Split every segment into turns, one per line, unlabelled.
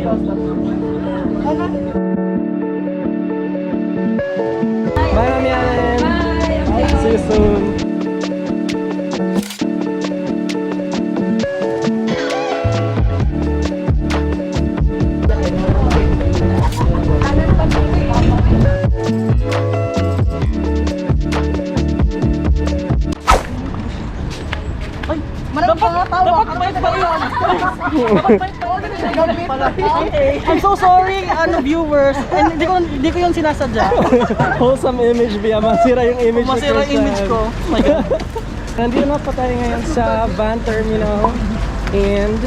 Bye, Mami Allen. See you soon.
I'm so sorry, viewers. Hindi ko yung sinasadya.
Wholesome image, Bia. Masira yung image ni
Masira yung
Christian.
image ko. Oh my God.
Nandito na po tayo ngayon sa van terminal. And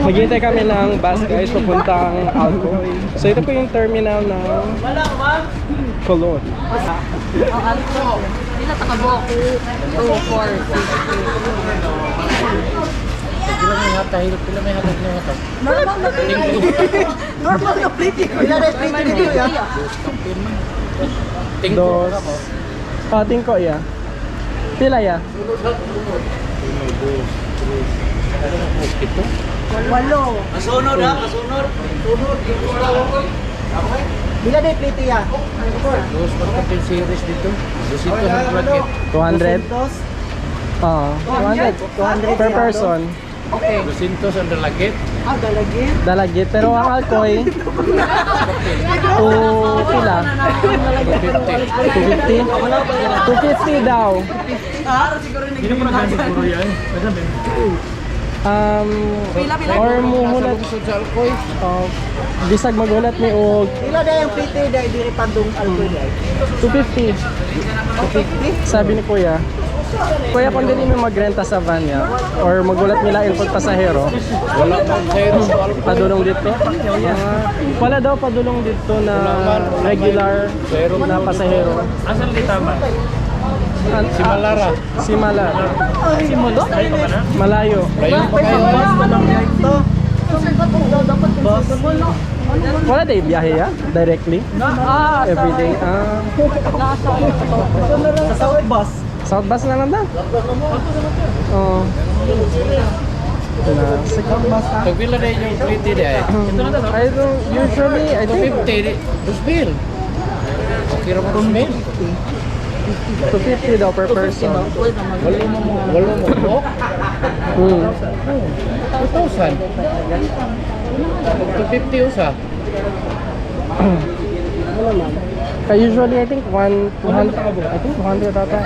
maghihintay kami ng bus guys papuntang Alcoy. So ito po yung terminal ng Colon.
Sila takabo. 2, 4, 6,
Normal na plate. Wala na plate dito ya.
Dos. Tingko ya. Pila ya?
8. Kasunod ha, kasunod. Bila na plate ya?
Dos pagkapin series dito. 200
200? Oo. 200 per person.
Okay.
200 ang dalagit.
Dalagin.
Dalagit. Pero ang Alcoy, pila? 250? 250 daw.
Hindi mo na ganyan puro yan.
Or muhulat.
Sa Alcoy.
Bisag magulat ni og
Bila na yung plate dahil diri pandong Alcoy dahil.
250.
250?
Sabi ni Kuya. Kuya, kung hindi mo magrenta sa van niya or magulat nila yung pasahero,
Wala pang zero sa Alcoy.
padulong dito. Wala daw padulong dito na regular na pasahero.
Asan di tama?
Si
Malara.
Si Malara.
Si Mulo?
Malayo.
Layo pa kayo.
Boss.
Wala day biyahe ya? Directly? Every day?
Sa South Bus.
South Bus na lang daw? Oo.
Second bus ha.
Pagpila na yung plate dahil.
I don't, usually, I think
250. Dusbil. Okay naman dusbil.
250 daw per person.
Walo mo. 2,000. 250 usa.
Usually, I think 200 ata.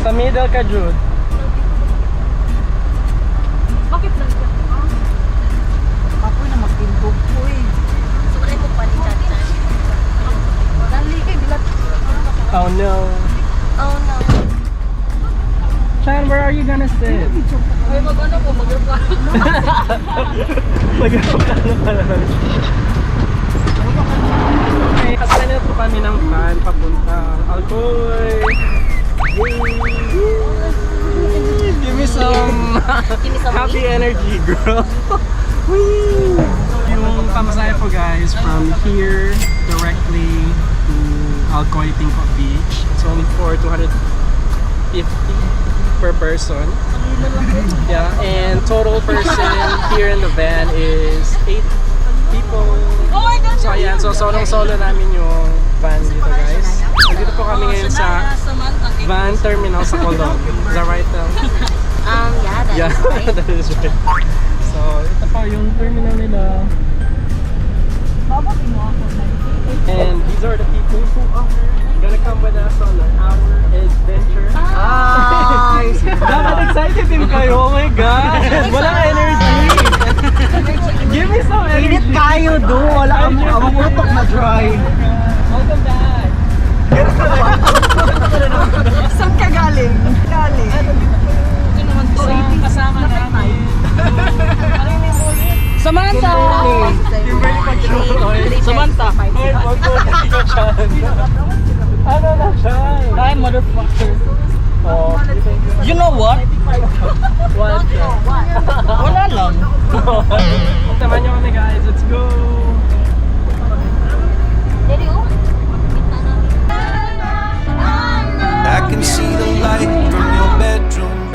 Sa middle ka, Jude.
Bakit lang siya?
Ako na magtindog ko eh.
So, wala ko pa ni Chacha. Dali kay bilat.
Oh no.
Oh no.
Chan, where are you gonna sit?
Ay, mag-ano po, mag-reklamo.
Mag-ano pa naman. Okay, kasama po kami ng van papuntang Alcoy. Give me some happy energy, girl. Woo! Yung pamasahe po guys from here directly to Alcoy Tingko Beach. It's only for 250 per person. Yeah, and total person here in the van is 8 people.
Oh my God!
So ayan, so solo namin yung van dito guys. Nandito po kami ngayon sa van terminal sa Colon. Is that right?
Yeah, that's right.
That is right. So ito pa yung terminal nila. And these are the people who are gonna come with us on our adventure.
Nice!
Dapat excited din kayo. Oh my God! Walang energy! Give me some energy!
Init kayo do. Wala kang mamutok na dry.
Welcome back!
Saan ka galing? Galing.
Isang kasama namin.
Samantha!
Kimberly Pagkinoy.
Samantha!
Ay, wag ko siya. Ano na siya?
Hi, motherfucker.
Oh,
You know what?
what?
Wala lang.
Samahan niyo kami guys. Let's go!
Dali, oh.
I can see the light from your bedroom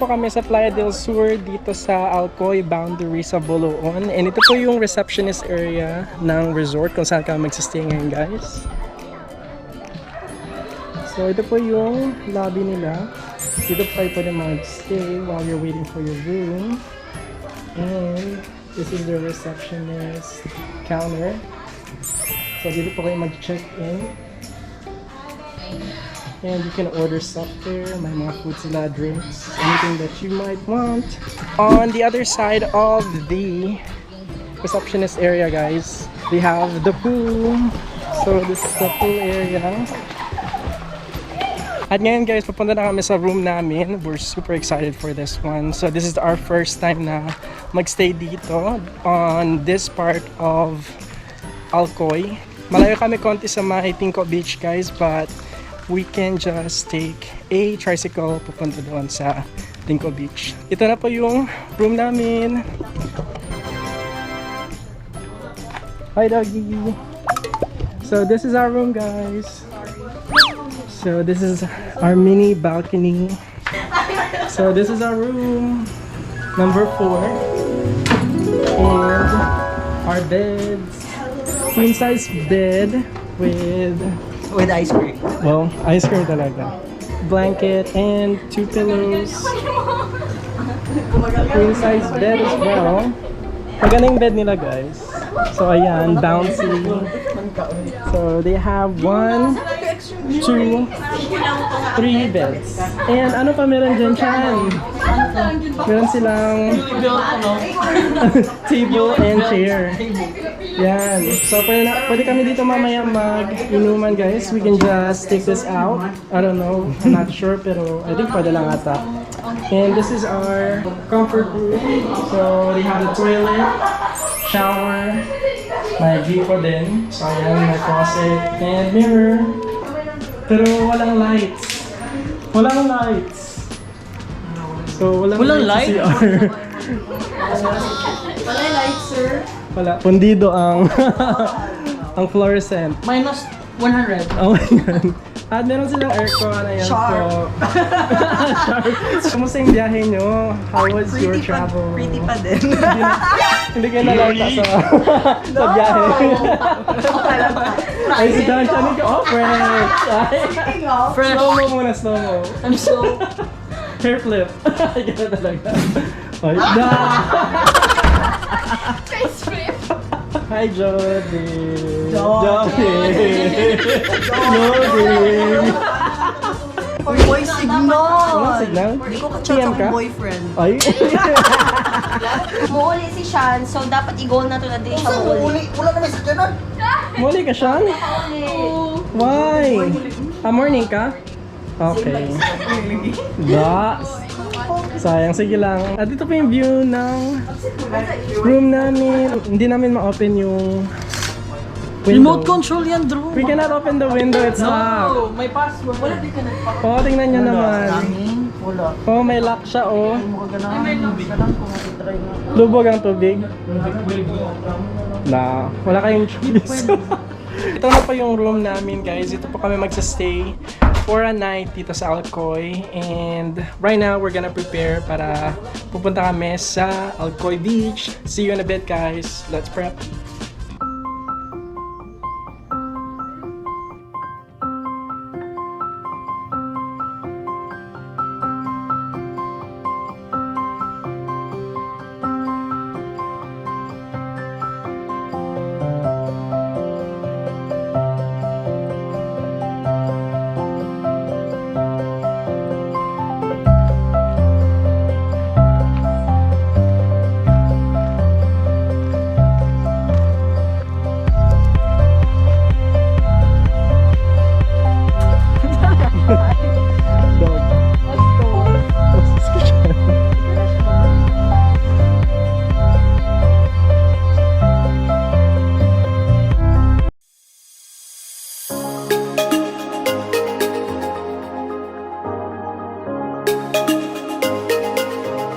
po kami sa Playa del Sur dito sa Alcoy boundary sa Boloon. And ito po yung receptionist area ng resort kung saan kami magsistay ngayon, guys. So ito po yung lobby nila. Dito po kayo pwede mag-stay while you're waiting for your room. And this is the receptionist counter. So dito po kayo mag-check-in. And you can order stuff there. May mga food sila, drinks, anything that you might want. On the other side of the receptionist area, guys, we have the pool. So this is the pool area. At ngayon, guys, papunta na kami sa room namin. We're super excited for this one. So this is our first time na magstay dito on this part of Alcoy. Malayo kami konti sa may Tingko Beach, guys, but we can just take a tricycle papunta doon sa Tingko Beach. Ito na po yung room namin. Hi, doggy! So this is our room, guys. So this is our mini balcony. So this is our room, number 4. And our beds. Queen size bed with
ice cream.
well, ice cream talaga. Blanket and 2 pillows. Queen size bed as well. Magaling bed nila, guys. So ayan, bouncy. So they have 1, 2, 3 beds. And ano pa meron dyan, Chan? Meron silang table and chair. Yan. So pwede kami dito mamaya mag-inuman, guys. We can just take this out. I don't know. I'm not sure, pero I think pwede lang ata. And this is our comfort room. So they have a toilet, shower, may gripo din. So ayan, may closet and mirror. Pero walang lights. Walang lights. So walang light? Sa CR.
Wala light, sir.
Wala. Pundido ang ang fluorescent.
Minus 100.
Oh my God. At meron silang aircon. Ayan po. Sharp. Kumusta yung biyahe nyo? How was your travel?
Pretty pa din.
Hindi kayo nalata sa biyahe. Ay, si John Chanin ka. Oh, fresh.
Fresh.
Slow mo muna, slow mo.
I'm so...
Hair flip. Gano'n talaga. Ay, na! Hi, Jody. Jody.
Boy signal!
Anong signal?
Hindi ko
PM ka?
boyfriend.
Ay.
Muuli si Sean, so dapat i-goal na to na din siya muuli.
Wala naman sa dyan.
Muli ka, Sean? Why? Morning ka? Okay. Sayang, sige lang. At dito po yung view ng room namin. Hindi namin ma-open yung window.
Remote control yan, Drew.
We cannot open the window, it's locked.
May password. Wala di ka nagpa...
Oh, tingnan nyo naman.
Wala.
Oh, may lock siya, oh.
May
Lubog ang tubig. Na, wala kayong choice. Ito na po yung room namin, guys. Ito po kami magsastay for a night dito sa Alcoy. And right now, we're gonna prepare para pupunta kami sa Alcoy Beach. See you in a bit, guys. Let's prep.